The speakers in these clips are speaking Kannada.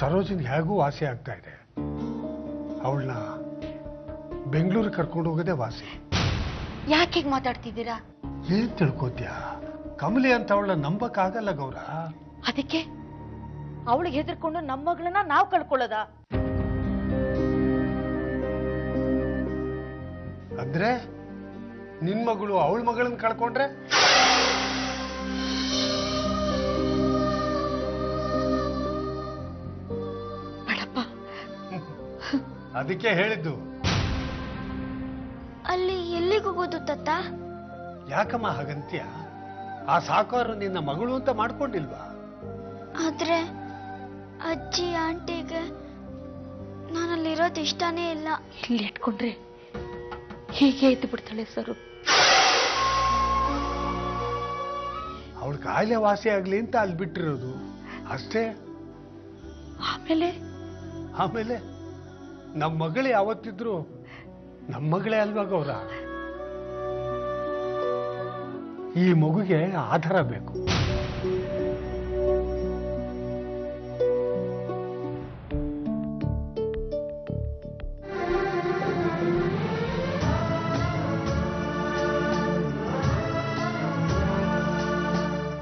ಸರೋಜಿನ್ ಹೇಗೂ ವಾಸಿ ಆಗ್ತಾ ಇದೆ. ಅವಳನ್ನ ಬೆಂಗಳೂರಿಗೆ ಕರ್ಕೊಂಡು ಹೋಗೋದೇ ವಾಸಿ. ಯಾಕೆ ಹೀಗೆ ಮಾತಾಡ್ತಿದ್ದೀರಾ? ಏನ್ ತಿಳ್ಕೋತ್ಯ? ಕಮಲಿ ಅಂತ ಅವಳನ್ನ ನಂಬಕ್ಕಾಗಲ್ಲ ಗೌರ. ಅದಕ್ಕೆ ಅವಳಿಗೆ ಹೆದರ್ಕೊಂಡು ನಮ್ಮ ಮಗಳನ್ನ ನಾವು ಕಳ್ಕೊಳ್ಳೋದ? ಅಂದ್ರೆ ನಿನ್ ಮಗಳು ಅವಳ ಮಗಳನ್ನ ಕಳ್ಕೊಂಡ್ರೆ ಬೇಡಪ್ಪ. ಅದಕ್ಕೆ ಹೇಳಿದ್ದು. ಅಲ್ಲಿ ಎಲ್ಲಿಗೆ ಹೋಗೋದು ತಾತ? ಯಾಕಮ್ಮ ಹಾಗಂತ್ಯ? ಆ ಸಾಕಾರ ನಿನ್ನ ಮಗಳು ಅಂತ ಮಾಡ್ಕೊಂಡಿಲ್ವಾ? ಆದ್ರೆ ಅಜ್ಜಿ ಆಂಟಿಗೆ ನಾನಲ್ಲಿರೋದು ಇಷ್ಟನೇ ಇಲ್ಲ. ಇಲ್ಲಿ ಇಟ್ಕೊಂಡ್ರೆ ಹೀಗೆ ಇದ್ದು ಬಿಡ್ತಾಳೆ ಸರು. ಅವಳ ಕಾಯಿಲೆ ವಾಸಿ ಆಗ್ಲಿ ಅಂತ ಅಲ್ಲಿ ಬಿಟ್ಟಿರೋದು ಅಷ್ಟೇ. ಆಮೇಲೆ ನಮ್ಮ ಮಗಳೇ ಯಾವತ್ತಿದ್ರು ನಮ್ಮ ಮಗಳೇ ಅಲ್ವಾ ಗೌರ? ಈ ಮಗುಗೆ ಆಧಾರ ಬೇಕು.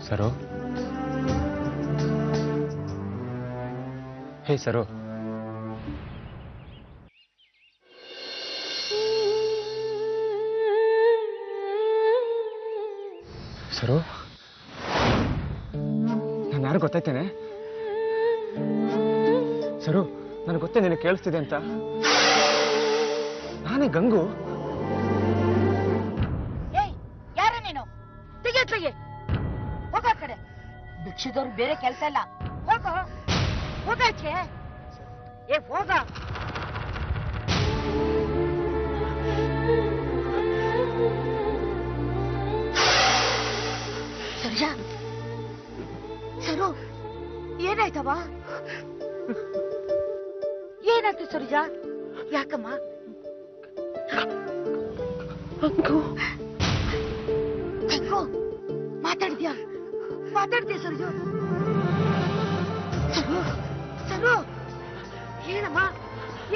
ಸರೋ, ಹೇ ಸರೋ, ಸರೋ, ನಾನು ಯಾರು ಗೊತ್ತಾಯ್ತೇನೆ? ಸರು, ನನಗೆ ಗೊತ್ತೇ ನಿನಗೆ ಕೇಳಿಸ್ತಿದೆ ಅಂತ. ನಾನೇ ಗಂಗು. ಯಾರ ನೀನು? ತೆಗೆ ಹೋಗ ಕಡೆ. ಭಿಕ್ಷದವ್ರು ಬೇರೆ ಕೆಲಸ ಇಲ್ಲ. ಹೋಗಾಚೆ. ಹೋಗ. ಸರ್ಜಾ, ಸರು, ಏನಾಯ್ತವ? ಏನಾಯ್ತು ಸರ್ಜಾ? ಯಾಕಮ್ಮ? ಮಾತಾಡ್ತೀಯ ಸರ್ಜು? ಸರು, ಹೇಳಮ್ಮ,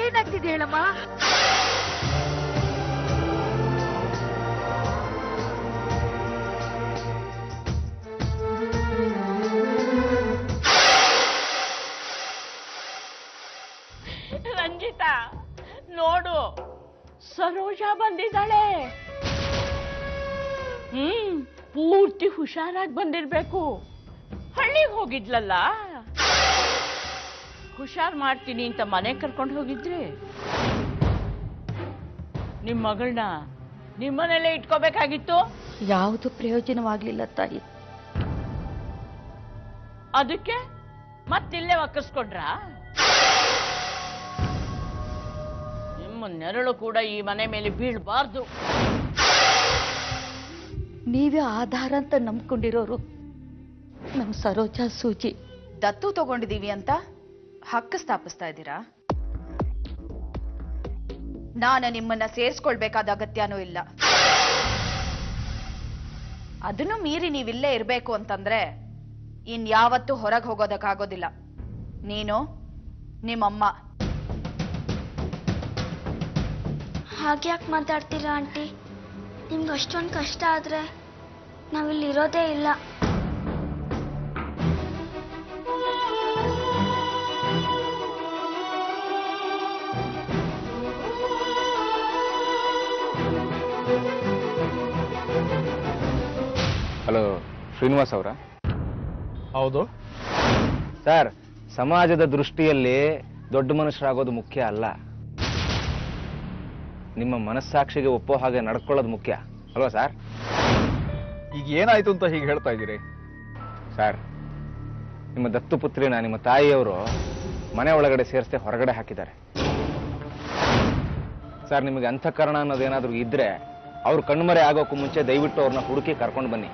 ಏನಾಗ್ತಿದೆ ಹೇಳಮ್ಮ? ರಂಜಿತಾ, ನೋಡು, ಸರೋಜಾ ಬಂದಿದ್ದಾಳೆ. ಪೂರ್ತಿ ಹುಷಾರಾಗಿ ಬಂದಿರ್ಬೇಕು. ಹಳ್ಳಿಗೆ ಹೋಗಿದ್ಲಲ್ಲ, ಹುಷಾರ್ ಮಾಡ್ತೀನಿ ಅಂತ ಮನೆ ಕರ್ಕೊಂಡು ಹೋಗಿದ್ರೆ ನಿಮ್ ಮಗಳನ್ನ ನಿಮ್ಮನೇಲೆ ಇಟ್ಕೋಬೇಕಾಗಿತ್ತು. ಯಾವುದು ಪ್ರಯೋಜನವಾಗ್ಲಿಲ್ಲ ತಾಯಿ. ಅದಕ್ಕೆ ಮತ್ತಿಲ್ಲೇ ಒಕ್ಕಿಸ್ಕೊಂಡ್ರ? ನಿಮ್ಮ ನೆರಳು ಕೂಡ ಈ ಮನೆ ಮೇಲೆ ಬೀಳ್ಬಾರ್ದು. ನೀವೇ ಆಧಾರ ಅಂತ ನಂಬ್ಕೊಂಡಿರೋರು ನಮ್ ಸರೋಜಾ ಸೂಜಿ. ದತ್ತು ತಗೊಂಡಿದೀವಿ ಅಂತ ಹಕ್ಕು ಸ್ಥಾಪಿಸ್ತಾ ಇದ್ದೀರಾ? ನಾನು ನಿಮ್ಮನ್ನ ಸೇರಿಸ್ಕೊಳ್ಬೇಕಾದ ಅಗತ್ಯನೂ ಇಲ್ಲ. ಅದನ್ನು ಮೀರಿ ನೀವಿಲ್ಲೇ ಇರ್ಬೇಕು ಅಂತಂದ್ರೆ ಇನ್ಯಾವತ್ತೂ ಹೊರಗೆ ಹೋಗೋದಕ್ಕಾಗೋದಿಲ್ಲ. ನೀನು, ನಿಮ್ಮಮ್ಮ. ಹಾಗ್ಯಾಕೆ ಮಾತಾಡ್ತೀರಾ ಆಂಟಿ? ನಿಮ್ಗೆ ಅಷ್ಟೊಂದು ಕಷ್ಟ ಆದ್ರೆ ನಾವಿಲ್ಲಿರೋದೇ ಇಲ್ಲ. ಹಲೋ, ಶ್ರೀನಿವಾಸ್ ಅವರ? ಹೌದು ಸರ್, ಸಮಾಜದ ದೃಷ್ಟಿಯಲ್ಲಿ ದೊಡ್ಡ ಮನುಷ್ಯರಾಗೋದು ಮುಖ್ಯ ಅಲ್ಲ, ನಿಮ್ಮ ಮನಸ್ಸಾಕ್ಷಿಗೆ ಒಪ್ಪೋ ಹಾಗೆ ನಡ್ಕೊಳ್ಳೋದು ಮುಖ್ಯ ಅಲ್ವಾ ಸರ್? ಈಗ ಏನಾಯ್ತು ಅಂತ ಹೀಗೆ ಹೇಳ್ತಾ ಇದ್ದೀರಿ? ಸರ್, ನಿಮ್ಮ ದತ್ತುಪುತ್ರಿನ ನಿಮ್ಮ ತಾಯಿಯವರು ಮನೆ ಒಳಗಡೆ ಸೇರಿಸದೆ ಹೊರಗಡೆ ಹಾಕಿದ್ದಾರೆ ಸರ್. ನಿಮಗೆ ಅಂತಃಕರಣ ಅನ್ನೋದೇನಾದ್ರೂ ಇದ್ರೆ ಅವ್ರು ಕಣ್ಮರೆ ಆಗೋಕ್ಕೂ ಮುಂಚೆ ದಯವಿಟ್ಟು ಅವ್ರನ್ನ ಹುಡುಕಿ ಕರ್ಕೊಂಡು ಬನ್ನಿ.